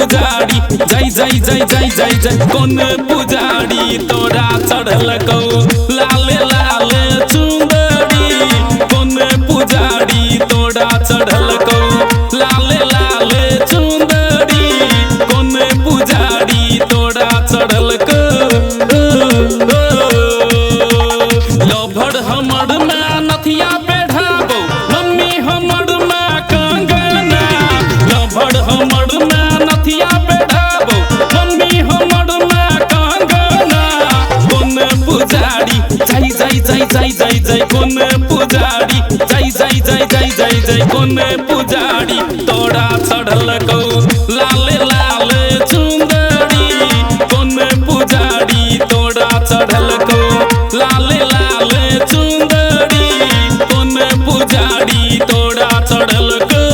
पुजारी जय जय जय जय जय जय कौन पुजारी तोरा चढ़ल कौ लाले लाले चुंदरी कौन पुजारी तोरा चढ़ल कौ लाले लाले चुंदरी कौन पुजारी तोरा चढ़ल कौ लभर हमर में नथिया पेढ़ाबो मम्मी हमर में कंगना लभर हमर में नथिया पेढ़ाबो मम्मी हमर में कंगना कौन पुजारी जय जय जय जय जय जय कौन पुजारी जय जय जय जय जय जय कौन पुजारी तोरा चढ़ल कौ लाले लाले चुंदरी कौन पुजारी तोरा चढ़ल कौ लाले लाले चुंदरी कौन पुजारी तोरा चढ़ल कौ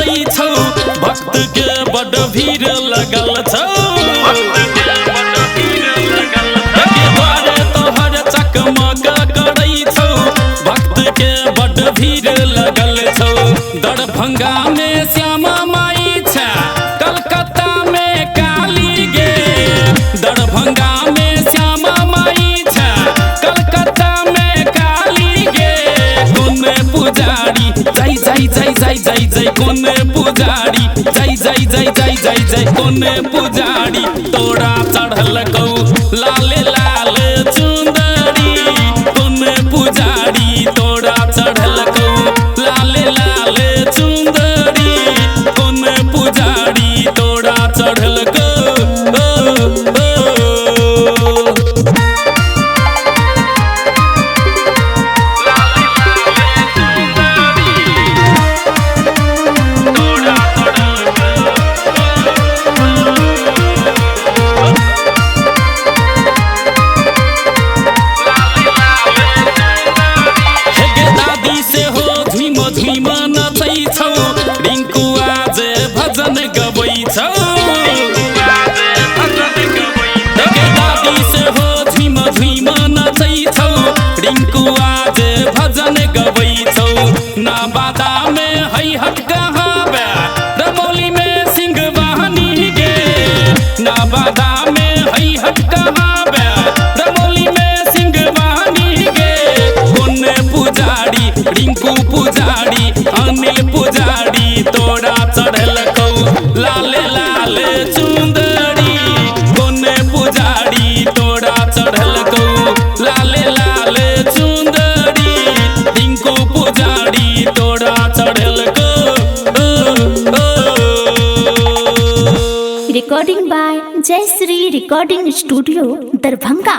भक्त के बड़ भीड़ लगल छौ तोहर चकमक करै छौ भक्त के बड़ भीड़ लगल छौ दरभंगा में श्यामा माई छै कलकत्ता में काली गे दरभंगा में श्यामा माई छै कलकत्ता में काली गे कौन पुजारी जय जय जय जय जय जय कौन पुजारी जय जय जय जय जय जय कौन पुजारी तोरा चढ़ल कौ लाले लाले चुंदरी कौन पुजारी तोरा चढ़ल कौ लाले लाले चुंदरी कौन पुजारी तोरा चढ़ल कौ रिंकू आज भजन गबै छौ दादी से हो झिम झिम नचै छौ रिंकू आज भजन गबै छौ नवादा में है हट कहाबे रमौली में सिंह वाहनी गे नवादा में है हट कहाबे रमौली में सिंह वाहनी गे कौन पुजारी रिंकू पुजारी अनिल पुजारी तोरा चढ़ल कौ लाले लाले चुंदरी कौन पुजारी तोरा चढ़ल कौ लाले लाले चुंदरी रिंकू पुजारी तोरा चढ़ल कौ recording by Jayashree recording studio Darbhanga.